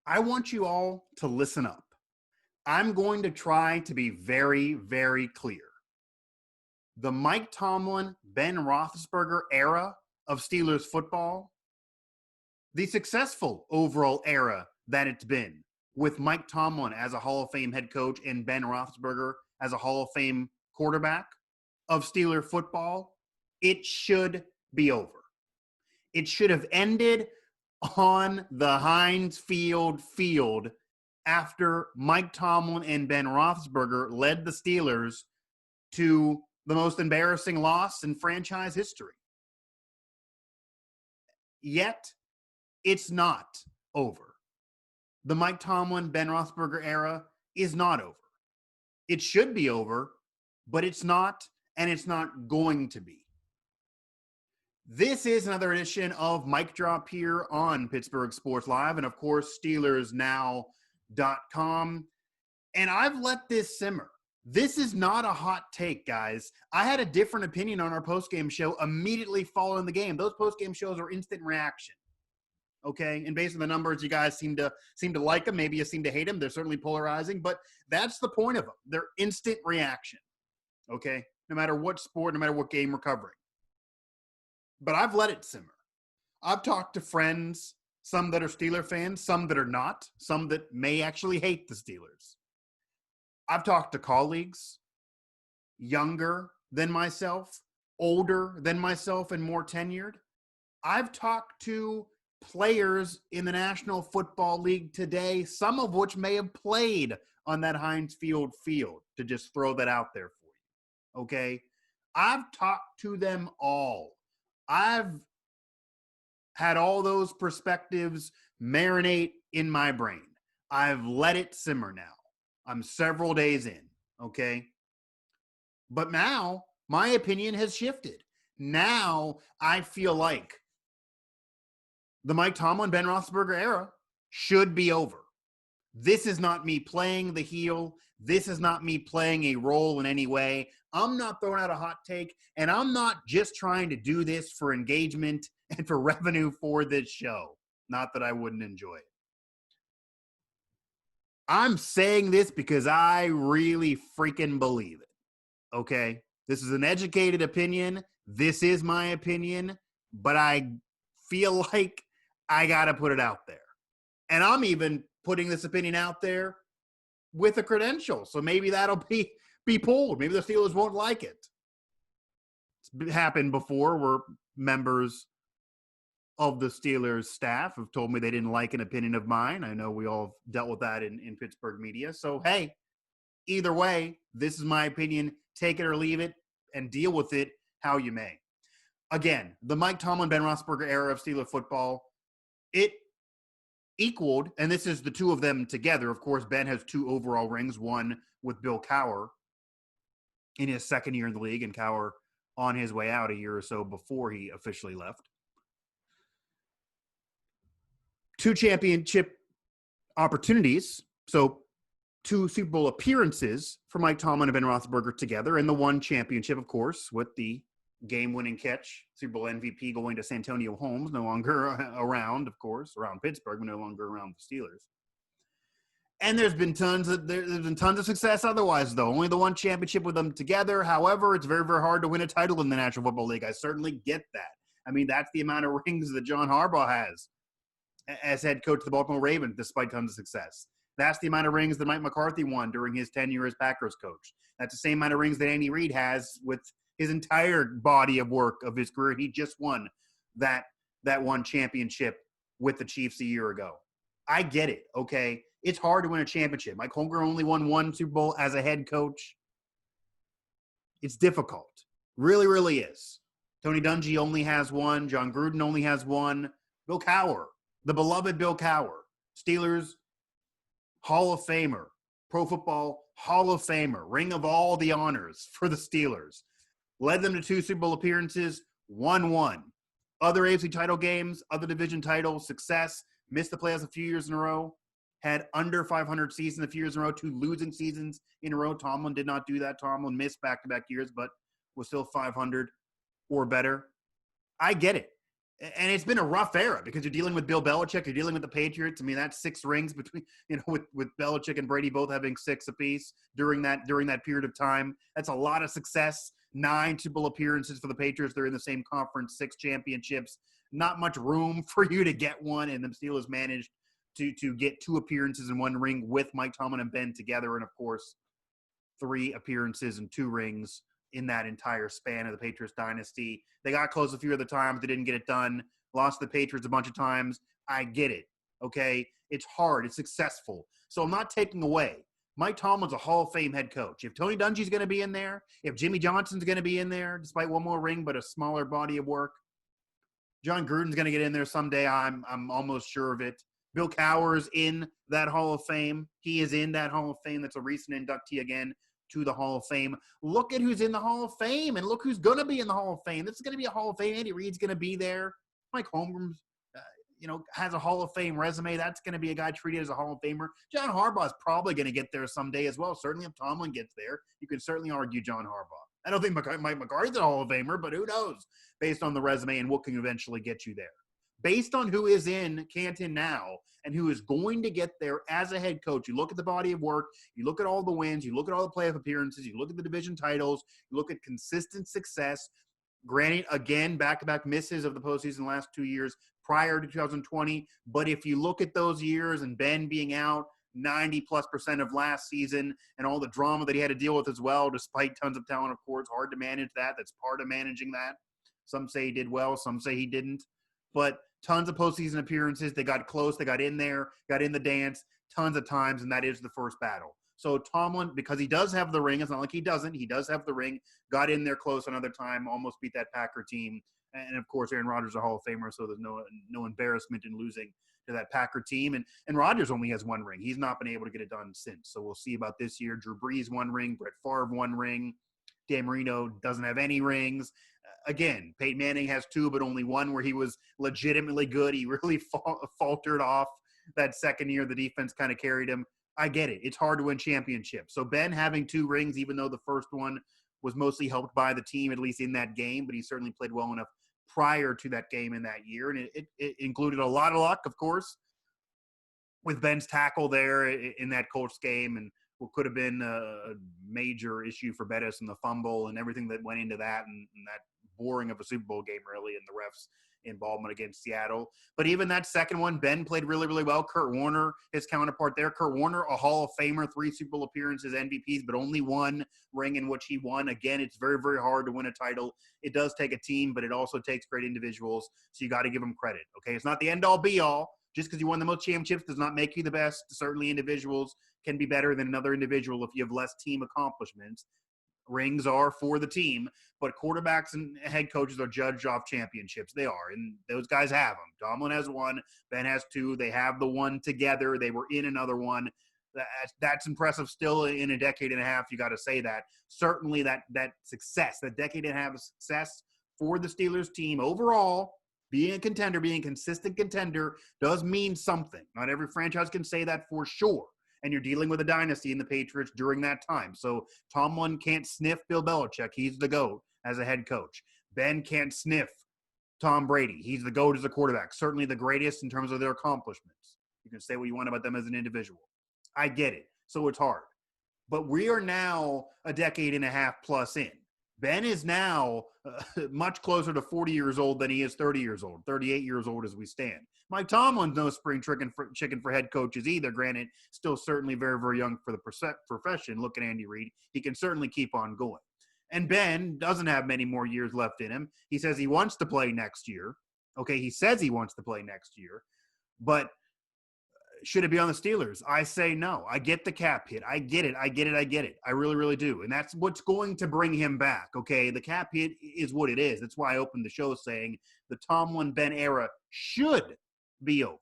I want you all to listen up. I'm going to try to be very, very clear. The Mike Tomlin-Ben Roethlisberger era of Steelers football, the successful overall era that it's been, with Mike Tomlin as a Hall of Fame head coach and Ben Roethlisberger as a Hall of Fame quarterback of Steeler football, it should be over. It should have ended on the Heinz field after Mike Tomlin and Ben Roethlisberger led the Steelers to the most embarrassing loss in franchise history. Yet, it's not over. The Mike Tomlin, Ben Roethlisberger era is not over. It should be over, but it's not, and it's not going to be. This is another edition of Mic Drop here on Pittsburg Sports Live, and of course, SteelersNow.com. And I've let this simmer. This is not a hot take, guys. I had a different opinion on our postgame show immediately following the game. Those postgame shows are instant reaction. Okay, and based on the numbers, you guys seem to like them. Maybe you seem to hate them. They're certainly polarizing, but that's the point of them. They're instant reaction. Okay, no matter what sport, no matter what game we're covering. But I've let it simmer. I've talked to friends, some that are Steeler fans, some that are not, some that may actually hate the Steelers. I've talked to colleagues, younger than myself, older than myself, and more tenured. I've talked to players in the National Football League today, some of which may have played on that Heinz field, to just throw that out there for you. Okay? I've talked to them all. I've had all those perspectives marinate in my brain. I've let it simmer now. I'm several days in, okay? But now my opinion has shifted. Now I feel like the Mike Tomlin, Ben Roethlisberger era should be over. This is not me playing the heel. This is not me playing a role in any way. I'm not throwing out a hot take, and I'm not just trying to do this for engagement and for revenue for this show. Not that I wouldn't enjoy it. I'm saying this because I really freaking believe it. Okay? This is an educated opinion. This is my opinion, but I feel like I got to put it out there. And I'm even putting this opinion out there with a credential. So maybe that'll be pulled. Maybe the Steelers won't like it. It's happened before where members of the Steelers staff have told me they didn't like an opinion of mine. I know we all dealt with that in Pittsburgh media. So, hey, either way, this is my opinion. Take it or leave it and deal with it how you may. Again, the Mike Tomlin, Ben Roethlisberger era of Steeler football, it equaled, and this is the two of them together. Of course, Ben has 2 overall rings, one with Bill Cowher in his second year in the league, and Cowher on his way out a year or so before he officially left. 2 championship opportunities, so 2 Super Bowl appearances for Mike Tomlin and Ben Roethlisberger together, and the 1 championship, of course, with the game-winning catch, Super Bowl MVP going to Santonio Holmes, no longer around, of course, around Pittsburgh, but no longer around the Steelers. And there's been tons of success otherwise, though. Only the 1 championship with them together. However, it's very, very hard to win a title in the National Football League. I certainly get that. I mean, that's the amount of rings that John Harbaugh has as head coach of the Baltimore Ravens, despite tons of success. That's the amount of rings that Mike McCarthy won during his tenure as Packers coach. That's the same amount of rings that Andy Reid has with his entire body of work of his career. He just won that 1 championship with the Chiefs a year ago. I get it, okay? It's hard to win a championship. Mike Holmgren only won 1 Super Bowl as a head coach. It's difficult. Really, really is. Tony Dungy only has 1. John Gruden only has 1. Bill Cowher, the beloved Bill Cowher, Steelers Hall of Famer, Pro Football Hall of Famer, ring of all the honors for the Steelers. Led them to 2 Super Bowl appearances, won 1. Other AFC title games, other division titles, success, missed the playoffs a few years in a row, had under 500 seasons a few years in a row, 2 losing seasons in a row. Tomlin did not do that. Tomlin missed back-to-back years, but was still 500 or better. I get it. And it's been a rough era because you're dealing with Bill Belichick, you're dealing with the Patriots. I mean, that's 6 rings between, with Belichick and Brady both having 6 apiece during that period of time. That's a lot of success. 9 Super Bowl appearances for the Patriots. They're in the same conference, 6 championships. Not much room for you to get one, and the Steelers managed to get 2 appearances and 1 ring with Mike Tomlin and Ben together, and of course 3 appearances and 2 rings in that entire span of the Patriots dynasty. They got close a few of the times. They didn't get it done. Lost the Patriots a bunch of times. I get it, okay? It's hard. It's successful. So I'm not taking away. Mike Tomlin's a Hall of Fame head coach. If Tony Dungy's going to be in there, if Jimmy Johnson's going to be in there, despite 1 more ring but a smaller body of work, John Gruden's going to get in there someday. I'm almost sure of it. Bill Cowher's in that Hall of Fame. He is in that Hall of Fame. That's a recent inductee again to the Hall of Fame. Look at who's in the Hall of Fame, and look who's going to be in the Hall of Fame. This is going to be a Hall of Fame. Andy Reid's going to be there. Mike Holmgren's, has a Hall of Fame resume. That's going to be a guy treated as a Hall of Famer. John Harbaugh's probably going to get there someday as well. Certainly if Tomlin gets there, you can certainly argue John Harbaugh. I don't think Mike McCarthy's a Hall of Famer, but who knows based on the resume and what can eventually get you there. Based on who is in Canton now and who is going to get there as a head coach, you look at the body of work, you look at all the wins, you look at all the playoff appearances, you look at the division titles, you look at consistent success. Granted, again, back-to-back misses of the postseason the last 2 years prior to 2020. But if you look at those years and Ben being out 90+% of last season and all the drama that he had to deal with as well, despite tons of talent, of course, hard to manage that. That's part of managing that. Some say he did well, some say he didn't. But tons of postseason appearances. They got close. They got in there, got in the dance tons of times, and that is the first battle. So Tomlin, because he does have the ring, it's not like he doesn't. He does have the ring, got in there close another time, almost beat that Packer team. And, of course, Aaron Rodgers is a Hall of Famer, so there's no embarrassment in losing to that Packer team. And Rodgers only has 1 ring. He's not been able to get it done since. So we'll see about this year. Drew Brees 1 ring, Brett Favre 1 ring. Dan Marino doesn't have any rings. Again, Peyton Manning has 2, but only 1 where he was legitimately good. He really faltered off that second year. The defense kind of carried him. I get it. It's hard to win championships. So Ben having 2 rings, even though the first one was mostly helped by the team, at least in that game, but he certainly played well enough prior to that game in that year. And it included a lot of luck, of course, with Ben's tackle there in that Colts game and what could have been a major issue for Bettis and the fumble and everything that went into that and that boring of a Super Bowl game really and the refs' involvement against Seattle. But even that second one, Ben played really, really well. Kurt Warner, his counterpart there. Kurt Warner, a Hall of Famer, 3 Super Bowl appearances, MVPs, but only 1 ring in which he won. Again, it's very, very hard to win a title. It does take a team, but it also takes great individuals, so you got to give them credit, okay? It's not the end-all, be-all. Just because you won the most championships does not make you the best. Certainly individuals can be better than another individual if you have less team accomplishments. Rings are for the team, but quarterbacks and head coaches are judged off championships. They are, and those guys have them. Tomlin has 1. Ben has 2. They have the 1 together. They were in another one. That's impressive still in a decade and a half. You got to say that. Certainly that success, that decade and a half of success for the Steelers team overall, being a contender, being a consistent contender does mean something. Not every franchise can say that for sure. And you're dealing with a dynasty in the Patriots during that time. So Tomlin can't sniff Bill Belichick. He's the GOAT as a head coach. Ben can't sniff Tom Brady. He's the GOAT as a quarterback. Certainly the greatest in terms of their accomplishments. You can say what you want about them as an individual. I get it. So it's hard. But we are now a decade and a half plus in. Ben is now much closer to 40 years old than he is 30 years old, 38 years old as we stand. Mike Tomlin's no spring chicken for head coaches either. Granted, still certainly very, very young for the profession. Look at Andy Reid. He can certainly keep on going. And Ben doesn't have many more years left in him. He says he wants to play next year. Okay, he says he wants to play next year. But should it be on the Steelers? I say no. I get the cap hit. I get it. I really, really do. And that's what's going to bring him back, okay? The cap hit is what it is. That's why I opened the show saying the Tomlin-Ben era should be over,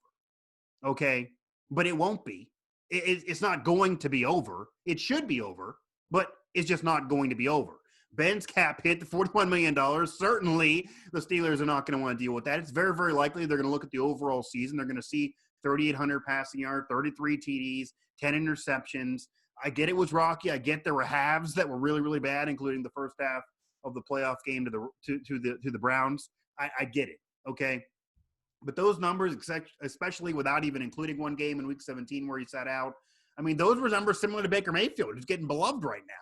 okay? But it won't be. It's not going to be over. It should be over, but it's just not going to be over. Ben's cap hit, the $41 million. Certainly, the Steelers are not going to want to deal with that. It's very, very likely they're going to look at the overall season. They're going to see 3,800 passing yard, 33 TDs, 10 interceptions. I get it was rocky. I get there were halves that were really, really bad, including the first half of the playoff game to the Browns. I get it. okay? But those numbers, especially without even including one game in Week 17 where he sat out, I mean, those were numbers similar to Baker Mayfield, who's getting beloved right now.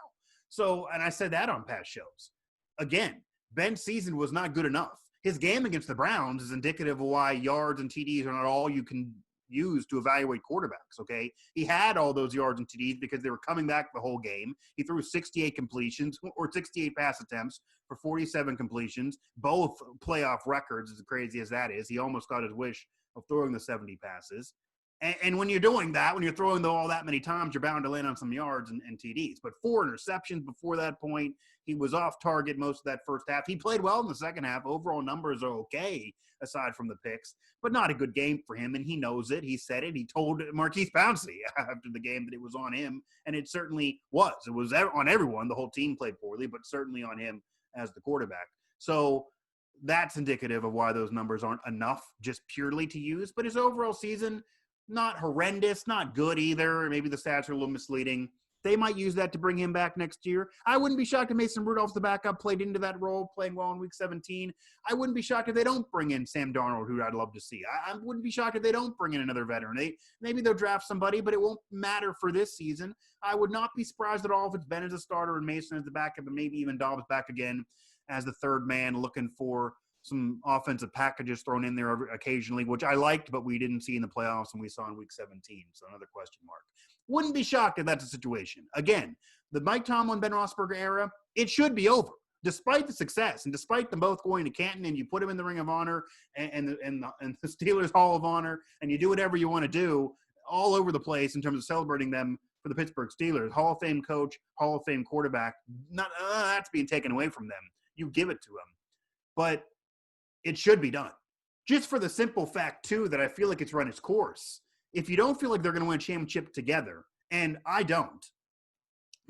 So, and I said that on past shows. Again, Ben's season was not good enough. His game against the Browns is indicative of why yards and TDs are not all you can use to evaluate quarterbacks, okay? He had all those yards and TDs because they were coming back the whole game. He threw 68 completions or 68 pass attempts for 47 completions, both playoff records, as crazy as that is. He almost got his wish of throwing the 70 passes. And when you're doing that, when you're throwing all that many times, you're bound to land on some yards and TDs. But 4 interceptions before that point. He was off target most of that first half. He played well in the second half. Overall numbers are okay, aside from the picks, but not a good game for him, and he knows it. He said it. He told Marquise Pouncey after the game that it was on him, and it certainly was. It was on everyone. The whole team played poorly, but certainly on him as the quarterback. So that's indicative of why those numbers aren't enough just purely to use. But his overall season, not horrendous, not good either. Maybe the stats are a little misleading. They might use that to bring him back next year. I wouldn't be shocked if Mason Rudolph's the backup, played into that role, playing well in Week 17. I wouldn't be shocked if they don't bring in Sam Darnold, who I'd love to see. I wouldn't be shocked if they don't bring in another veteran. Maybe they'll draft somebody, but it won't matter for this season. I would not be surprised at all if it's Ben as a starter and Mason as the backup, and maybe even Dobbs back again as the third man, looking for some offensive packages thrown in there occasionally, which I liked, but we didn't see in the playoffs and we saw in Week 17. So another question mark. Wouldn't be shocked if that's a situation. Again, the Mike Tomlin-Ben Roethlisberger era, it should be over. Despite the success and despite them both going to Canton and you put them in the Ring of Honor and the Steelers Hall of Honor and you do whatever you want to do all over the place in terms of celebrating them for the Pittsburgh Steelers, Hall of Fame coach, Hall of Fame quarterback, not that's being taken away from them. You give it to them. But it should be done. Just for the simple fact, too, that I feel like it's run its course. If you don't feel like they're going to win a championship together, and I don't,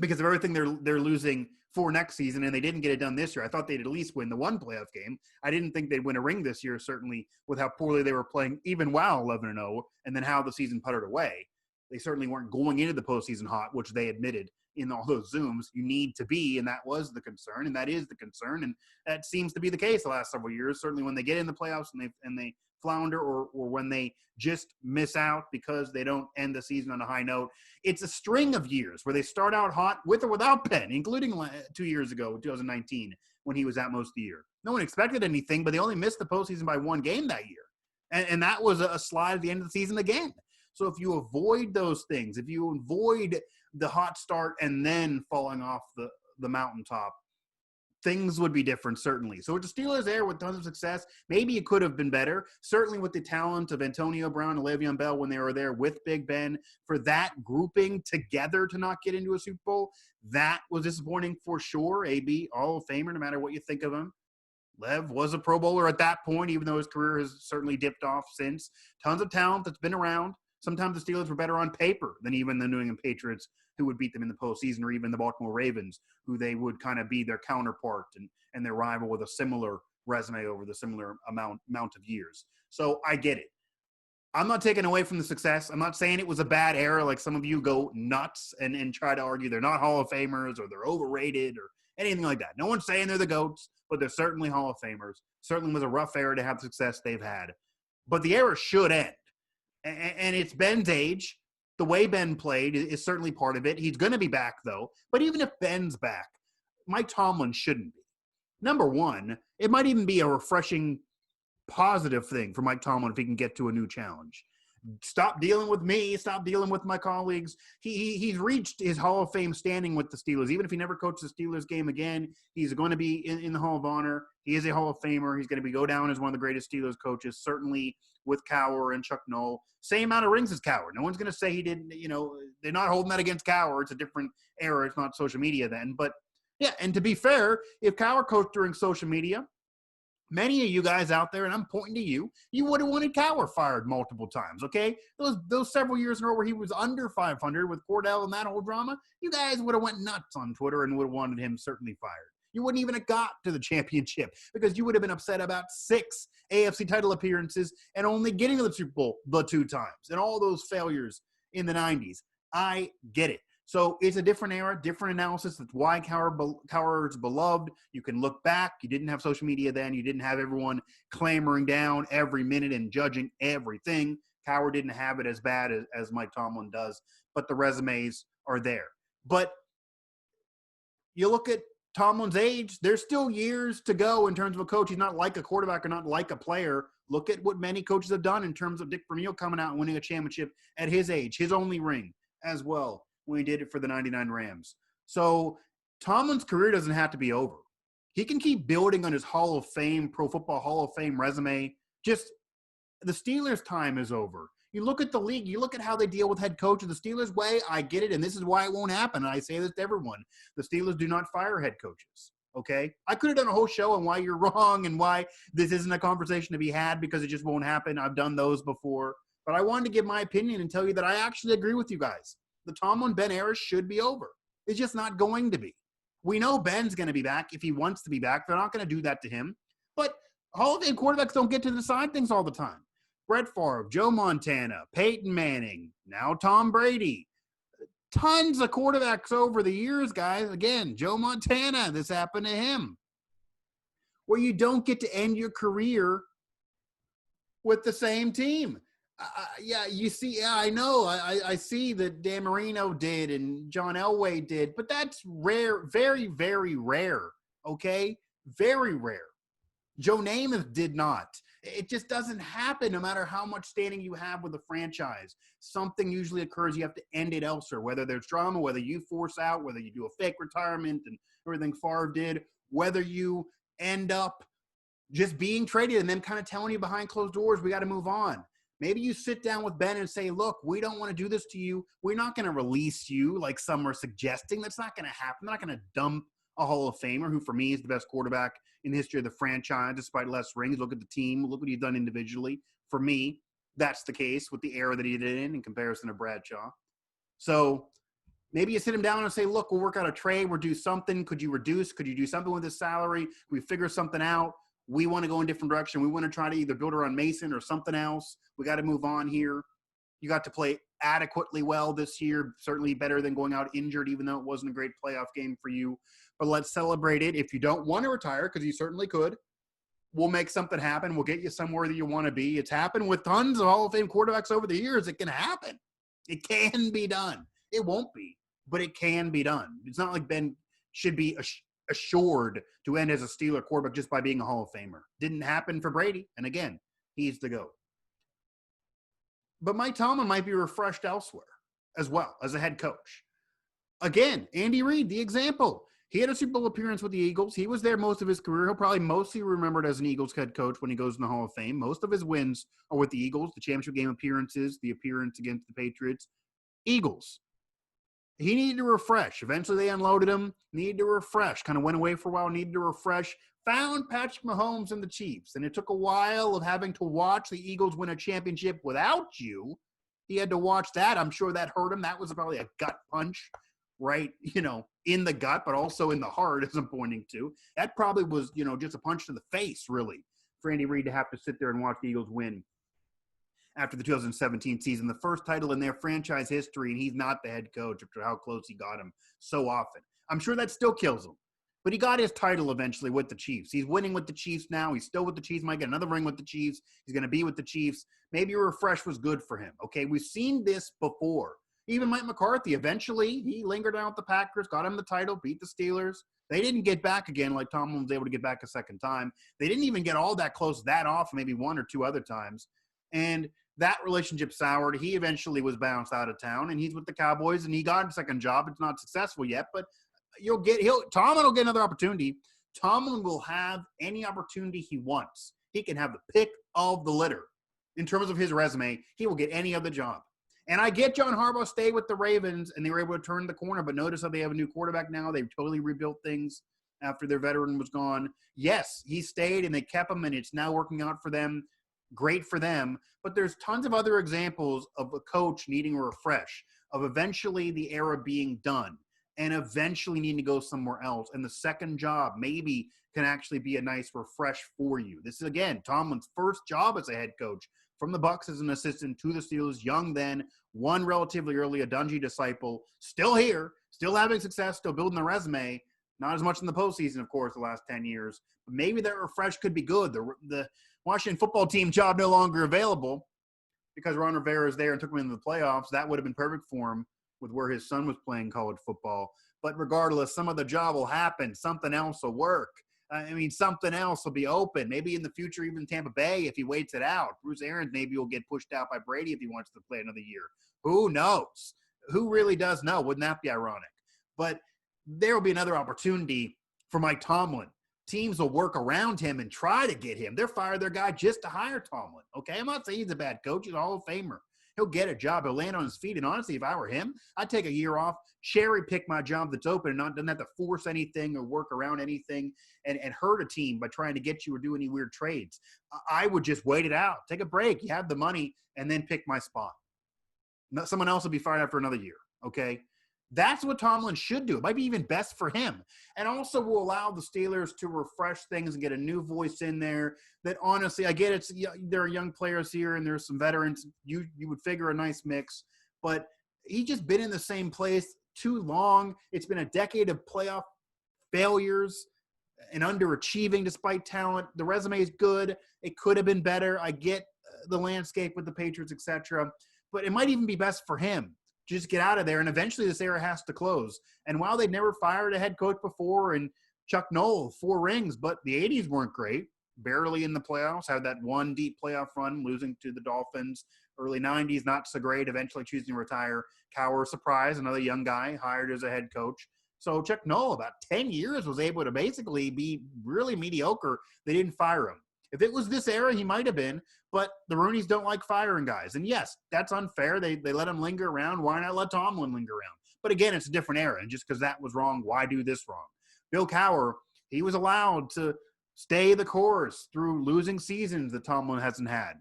because of everything they're losing for next season, and they didn't get it done this year. I thought they'd at least win the one playoff game. I didn't think they'd win a ring this year, certainly with how poorly they were playing, even while 11-0, and then how the season puttered away. They certainly weren't going into the postseason hot, which they admitted in all those Zooms you need to be, and that was the concern, and that is the concern, and that seems to be the case the last several years. Certainly when they get in the playoffs and they flounder, or when they just miss out because they don't end the season on a high note. It's a string of years where they start out hot with or without Penn, including 2 years ago, 2019, when he was out most of the year. No one expected anything, but they only missed the postseason by one game that year, and that was a slide at the end of the season again. So if you avoid those things, if you avoid the hot start and then falling off the mountaintop, things would be different, certainly. So with the Steelers there with tons of success, maybe it could have been better. Certainly with the talent of Antonio Brown and Le'Veon Bell when they were there with Big Ben, for that grouping together to not get into a Super Bowl, that was disappointing for sure. AB, Hall of Famer, no matter what you think of him. Lev was a Pro Bowler at that point, even though his career has certainly dipped off since. Tons of talent that's been around. Sometimes the Steelers were better on paper than even the New England Patriots, who would beat them in the postseason, or even the Baltimore Ravens, who they would kind of be their counterpart and their rival with a similar resume over the similar amount of years. So I get it. I'm not taking away from the success. I'm not saying it was a bad era, like some of you go nuts and try to argue they're not Hall of Famers or they're overrated or anything like that. No one's saying they're the GOATs, but they're certainly Hall of Famers. Certainly was a rough era to have the success they've had. But the era should end. And it's Ben's age. The way Ben played is certainly part of it. He's going to be back, though. But even if Ben's back, Mike Tomlin shouldn't be. Number one, it might even be a refreshing, positive thing for Mike Tomlin if he can get to a new challenge. Stop dealing with me. Stop dealing with my colleagues. He's reached his Hall of Fame standing with the Steelers. Even if he never coaches the Steelers game again, he's going to be in the Hall of Honor. He is a Hall of Famer. He's going to go down as one of the greatest Steelers coaches, certainly with Cowher and Chuck Noll. Same amount of rings as Cowher. No one's going to say he didn't, they're not holding that against Cowher. It's a different era. It's not social media then. But, yeah, and to be fair, if Cowher coached during social media, many of you guys out there, and I'm pointing to you, you would have wanted Cowher fired multiple times, okay? Those several years in a row where he was under 500 with Cordell and that whole drama, you guys would have went nuts on Twitter and would have wanted him certainly fired. You wouldn't even have got to the championship because you would have been upset about 6 AFC title appearances and only getting to the Super Bowl the 2 times and all those failures in the 90s. I get it. So it's a different era, different analysis. That's why Cowher's beloved. You can look back. You didn't have social media then. You didn't have everyone clamoring down every minute and judging everything. Cowher didn't have it as bad as Mike Tomlin does, but the resumes are there. But you look at Tomlin's age, there's still years to go in terms of a coach. He's not like a quarterback or not like a player. Look at what many coaches have done in terms of Dick Vermeil coming out and winning a championship at his age, his only ring as well, when he did it for the 99 Rams. So Tomlin's career doesn't have to be over. He can keep building on his Hall of Fame, Pro Football Hall of Fame resume. Just the Steelers' time is over. You look at the league, you look at how they deal with head coaches. The Steelers' way, I get it, and this is why it won't happen. And I say this to everyone. The Steelers do not fire head coaches, okay? I could have done a whole show on why you're wrong and why this isn't a conversation to be had because it just won't happen. I've done those before. But I wanted to give my opinion and tell you that I actually agree with you guys. The Tomlin-Ben era should be over. It's just not going to be. We know Ben's going to be back if he wants to be back. They're not going to do that to him. But Hall of Fame quarterbacks don't get to decide things all the time. Brett Favre, Joe Montana, Peyton Manning, now Tom Brady. Tons of quarterbacks over the years, guys. Again, Joe Montana, this happened to him. Where you don't get to end your career with the same team. You see, I know. I see that Dan Marino did and John Elway did, but that's rare, very, very rare, okay? Very rare. Joe Namath did not. It just doesn't happen no matter how much standing you have with a franchise. Something usually occurs. You have to end it elsewhere, whether there's drama, whether you force out, whether you do a fake retirement and everything Favre did, whether you end up just being traded and then kind of telling you behind closed doors, we got to move on. Maybe you sit down with Ben and say, look, we don't want to do this to you. We're not going to release you like some are suggesting. That's not going to happen. They're not going to dump a Hall of Famer who, for me, is the best quarterback in the history of the franchise, despite less rings. Look at the team. Look what he's done individually. For me, that's the case with the era that he did in comparison to Bradshaw. So maybe you sit him down and say, look, we'll work out a trade. We'll do something. Could you reduce? Could you do something with his salary? Could we figure something out? We want to go in a different direction. We want to try to either build around Mason or something else. We got to move on here. You got to play adequately well this year, certainly better than going out injured, even though it wasn't a great playoff game for you. But let's celebrate it. If you don't want to retire, because you certainly could, we'll make something happen. We'll get you somewhere that you want to be. It's happened with tons of Hall of Fame quarterbacks over the years. It can happen. It can be done. It won't be, but it can be done. It's not like Ben should be assured to end as a Steeler quarterback just by being a Hall of Famer. Didn't happen for Brady. And again, he's the GOAT. But Mike Tomlin might be refreshed elsewhere as well as a head coach. Again, Andy Reid, the example. He had a Super Bowl appearance with the Eagles. He was there most of his career. He'll probably mostly remembered as an Eagles head coach when he goes in the Hall of Fame. Most of his wins are with the Eagles, the championship game appearances, the appearance against the Patriots. Eagles. He needed to refresh. Eventually they unloaded him. Needed to refresh. Kind of went away for a while. Needed to refresh. Found Patrick Mahomes and the Chiefs. And it took a while of having to watch the Eagles win a championship without you. He had to watch that. I'm sure that hurt him. That was probably a gut punch, right? In the gut, but also in the heart, as I'm pointing to. That probably was, just a punch to the face, really, for Andy Reid to have to sit there and watch the Eagles win after the 2017 season, the first title in their franchise history, and he's not the head coach after how close he got him so often. I'm sure that still kills him. But he got his title eventually with the Chiefs. He's winning with the Chiefs now. He's still with the Chiefs. Might get another ring with the Chiefs. He's going to be with the Chiefs. Maybe a refresh was good for him. Okay, we've seen this before. Even Mike McCarthy, eventually, he lingered out with the Packers, got him the title, beat the Steelers. They didn't get back again like Tomlin was able to get back a second time. They didn't even get all that close that often, maybe one or two other times. And that relationship soured. He eventually was bounced out of town, and he's with the Cowboys, and he got a second job. It's not successful yet, but Tomlin will get another opportunity. Tomlin will have any opportunity he wants. He can have the pick of the litter. In terms of his resume, he will get any other job. And I get John Harbaugh stayed with the Ravens, and they were able to turn the corner, but notice how they have a new quarterback now. They've totally rebuilt things after their veteran was gone. Yes, he stayed, and they kept him, and it's now working out for them. Great for them. But there's tons of other examples of a coach needing a refresh, of eventually the era being done, and eventually needing to go somewhere else. And the second job maybe can actually be a nice refresh for you. This is, again, Tomlin's first job as a head coach. from the Bucs as an assistant to the Steelers, young then, one relatively early, a Dungy disciple, still here, still having success, still building the resume. Not as much in the postseason, of course, the last 10 years. But maybe that refresh could be good. The Washington football team job no longer available because Ron Rivera is there and took him into the playoffs. That would have been perfect for him with where his son was playing college football. But regardless, some other job will happen. Something else will work. Something else will be open. Maybe in the future, even Tampa Bay, if he waits it out. Bruce Arians maybe will get pushed out by Brady if he wants to play another year. Who knows? Who really does know? Wouldn't that be ironic? But there will be another opportunity for Mike Tomlin. Teams will work around him and try to get him. They'll fire their guy just to hire Tomlin. Okay, I'm not saying he's a bad coach. He's a Hall of Famer. He'll get a job. He'll land on his feet. And honestly, if I were him, I'd take a year off, cherry pick my job that's open, and doesn't have to force anything or work around anything and hurt a team by trying to get you or do any weird trades. I would just wait it out. Take a break. You have the money, and then pick my spot. Someone else will be fired after another year. Okay? That's what Tomlin should do. It might be even best for him. And also will allow the Steelers to refresh things and get a new voice in there that honestly, I get there are young players here and there's some veterans. You would figure a nice mix. But he's just been in the same place too long. It's been a decade of playoff failures and underachieving despite talent. The resume is good. It could have been better. I get the landscape with the Patriots, etc. But it might even be best for him. Just get out of there, and eventually this era has to close. And while they'd never fired a head coach before, and Chuck Noll, 4 rings, but the 80s weren't great, barely in the playoffs, had that one deep playoff run, losing to the Dolphins. Early 90s, not so great, eventually choosing to retire. Cowher, surprise, another young guy hired as a head coach. So Chuck Noll, about 10 years, was able to basically be really mediocre. They didn't fire him. If it was this era, he might have been, but the Rooneys don't like firing guys. And yes, that's unfair. They let him linger around. Why not let Tomlin linger around? But again, it's a different era. And just because that was wrong, why do this wrong? Bill Cowher, he was allowed to stay the course through losing seasons that Tomlin hasn't had,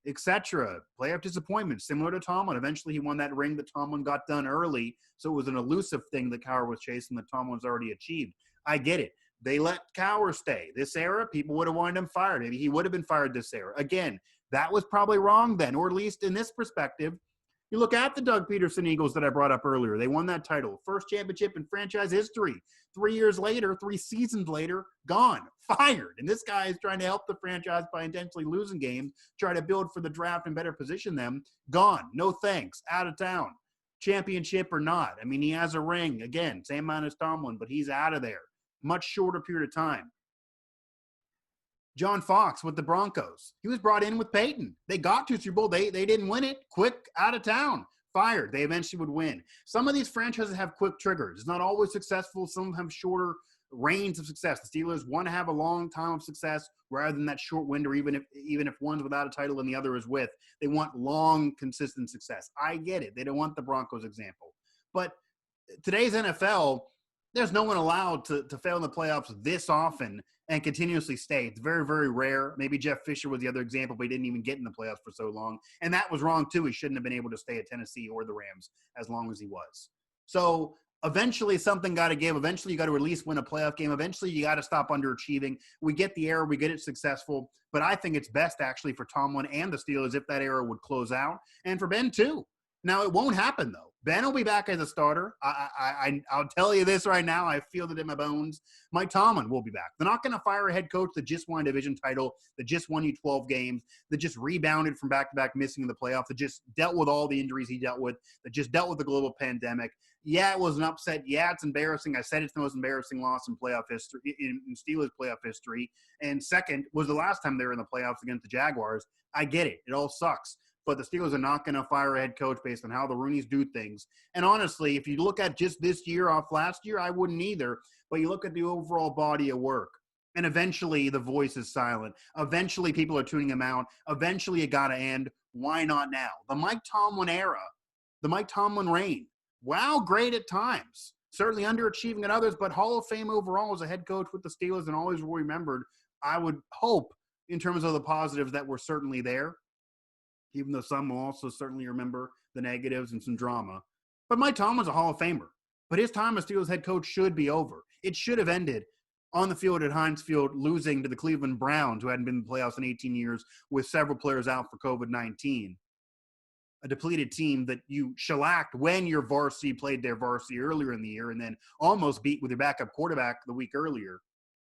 etc. Playoff disappointments, similar to Tomlin. Eventually, he won that ring that Tomlin got done early. So it was an elusive thing that Cowher was chasing that Tomlin's already achieved. I get it. They let Cowher stay. This era, people would have wanted him fired. Maybe he would have been fired this era. Again, that was probably wrong then, or at least in this perspective. You look at the Doug Peterson Eagles that I brought up earlier. They won that title. First championship in franchise history. 3 years later, 3 seasons later, gone, fired. And this guy is trying to help the franchise by intentionally losing games, try to build for the draft and better position them. Gone. No thanks. Out of town. Championship or not. He has a ring. Again, same amount as Tomlin, but he's out of there. Much shorter period of time. John Fox with the Broncos. He was brought in with Peyton. They got to Super Bowl. They didn't win it. Quick, out of town. Fired. They eventually would win. Some of these franchises have quick triggers. It's not always successful. Some have shorter reigns of success. The Steelers want to have a long time of success rather than that short window, even if one's without a title and the other is with. They want long, consistent success. I get it. They don't want the Broncos example. But today's NFL, there's no one allowed to fail in the playoffs this often and continuously stay. It's very, very rare. Maybe Jeff Fisher was the other example, but he didn't even get in the playoffs for so long. And that was wrong, too. He shouldn't have been able to stay at Tennessee or the Rams as long as he was. So eventually something got to give. Eventually you got to at least win a playoff game. Eventually you got to stop underachieving. We get the era. We get it successful. But I think it's best, actually, for Tomlin and the Steelers if that era would close out. And for Ben, too. Now, it won't happen, though. Ben will be back as a starter. I'll tell you this right now. I feel it in my bones. Mike Tomlin will be back. They're not going to fire a head coach that just won a division title, that just won you 12 games, that just rebounded from back-to-back missing in the playoffs, that just dealt with all the injuries he dealt with, that just dealt with the global pandemic. Yeah, it was an upset. Yeah, it's embarrassing. I said it's the most embarrassing loss in playoff history, in Steelers playoff history. And second was the last time they were in the playoffs against the Jaguars. I get it. It all sucks. But the Steelers are not going to fire a head coach based on how the Rooneys do things. And honestly, if you look at just this year off last year, I wouldn't either. But you look at the overall body of work, and eventually the voice is silent. Eventually people are tuning him out. Eventually it got to end. Why not now? The Mike Tomlin era, the Mike Tomlin reign. Wow, great at times. Certainly underachieving at others, but Hall of Fame overall as a head coach with the Steelers and always remembered, I would hope, in terms of the positives that were certainly there. Even though some will also certainly remember the negatives and some drama. But Mike Tomlin's a Hall of Famer. But his time as Steelers head coach should be over. It should have ended on the field at Heinz Field, losing to the Cleveland Browns, who hadn't been in the playoffs in 18 years, with several players out for COVID-19. A depleted team that you shellacked when your varsity played their varsity earlier in the year and then almost beat with your backup quarterback the week earlier,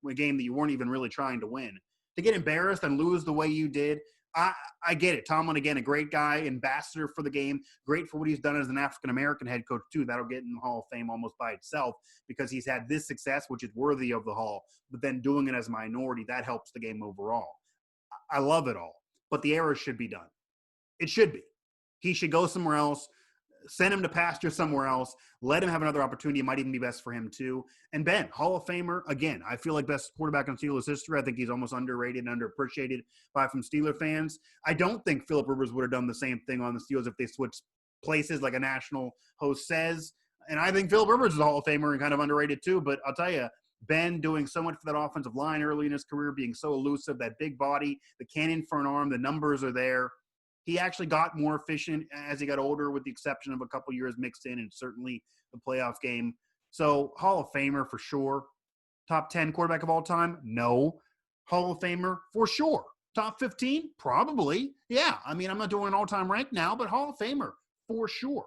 a game that you weren't even really trying to win. To get embarrassed and lose the way you did, I get it. Tomlin, again, a great guy, ambassador for the game, great for what he's done as an African-American head coach, too. That'll get in the Hall of Fame almost by itself because he's had this success, which is worthy of the Hall. But then doing it as a minority, that helps the game overall. I love it all. But the era should be done. It should be. He should go somewhere else, send him to pasture somewhere else, let him have another opportunity. It might even be best for him too. And Ben, Hall of Famer, again, I feel like best quarterback in Steelers history. I think he's almost underrated and underappreciated from Steeler fans. I don't think Phillip Rivers would have done the same thing on the Steelers if they switched places like a national host says. And I think Phillip Rivers is a Hall of Famer and kind of underrated too. But I'll tell you, Ben doing so much for that offensive line early in his career, being so elusive, that big body, the cannon for an arm, the numbers are there. He actually got more efficient as he got older, with the exception of a couple years mixed in, and certainly the playoff game. So Hall of Famer for sure. Top 10 quarterback of all time? No. Hall of Famer for sure. Top 15? Probably. Yeah. I mean, I'm not doing an all-time rank now, but Hall of Famer for sure.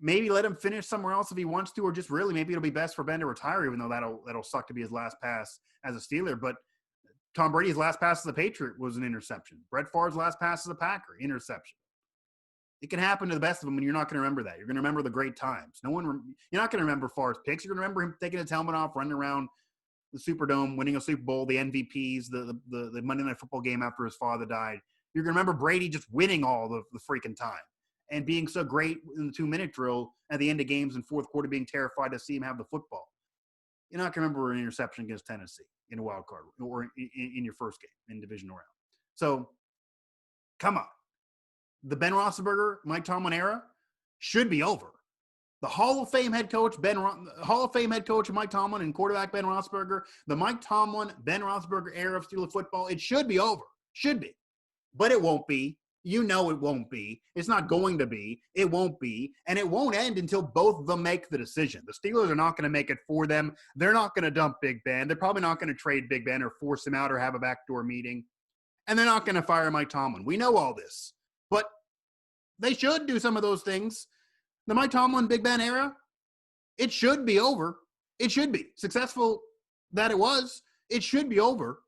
Maybe let him finish somewhere else if he wants to, or just really maybe it'll be best for Ben to retire, even though that'll suck to be his last pass as a Steeler. But Tom Brady's last pass as a Patriot was an interception. Brett Favre's last pass as a Packer, interception. It can happen to the best of them, and you're not going to remember that. You're going to remember the great times. You're not going to remember Favre's picks. You're going to remember him taking his helmet off, running around the Superdome, winning a Super Bowl, the MVPs, the Monday Night Football game after his father died. You're going to remember Brady just winning all the freaking time and being so great in the 2-minute drill at the end of games and fourth quarter, being terrified to see him have the football. You're not going to remember an interception against Tennessee in a wild card or in your first game in divisional round. So, come on. The Ben Roethlisberger, Mike Tomlin era should be over. The Hall of Fame head coach, Mike Tomlin, and quarterback Ben Roethlisberger, the Mike Tomlin, Ben Roethlisberger era of Steelers football, it should be over. Should be. But it won't be. You know it won't be. It's not going to be. It won't be. And it won't end until both of them make the decision. The Steelers are not going to make it for them. They're not going to dump Big Ben. They're probably not going to trade Big Ben or force him out or have a backdoor meeting. And they're not going to fire Mike Tomlin. We know all this. But they should do some of those things. The Mike Tomlin, Big Ben era, it should be over. It should be. Successful that it was, it should be over.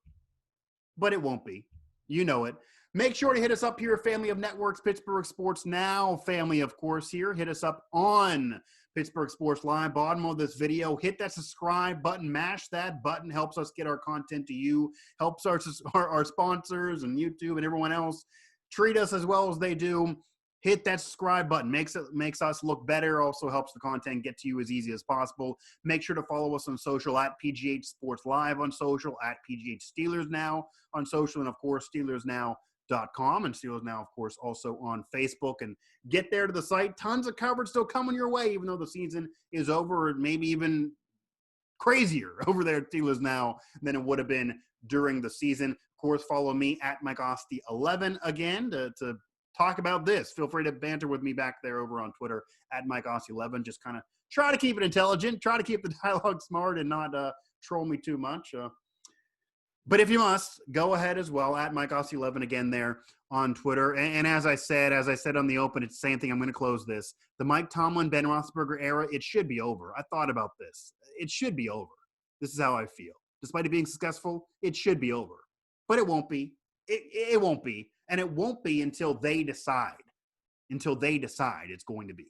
But it won't be. You know it. Make sure to hit us up here, family of networks, Pittsburg Sports Now family, of course, here. Hit us up on Pittsburg Sports Live, bottom of this video. Hit that subscribe button. Mash that button. Helps us get our content to you. Helps our sponsors and YouTube and everyone else treat us as well as they do. Hit that subscribe button. Makes us look better. Also helps the content get to you as easy as possible. Make sure to follow us on social at PGH Sports Live on social, at PGH Steelers Now on social, and, of course, SteelersNow.com and Steelers Now, of course, also on Facebook. And get there to the site. Tons of coverage still coming your way, even though the season is over, or maybe even crazier over there at Steelers Now than it would have been during the season. Of course, follow me at Mike Asti 11 again to talk about this. Feel free to banter with me back there over on Twitter at Mike Asti 11. Just kind of try to keep it intelligent, try to keep the dialogue smart, and not troll me too much. But if you must, go ahead as well at Mike Asti 11 again there on Twitter. And as I said on the open, it's the same thing. I'm going to close this. The Mike Tomlin, Ben Roethlisberger era, it should be over. I thought about this. It should be over. This is how I feel. Despite it being successful, it should be over. But it won't be. It won't be. And it won't be until they decide. Until they decide it's going to be.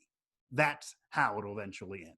That's how it'll eventually end.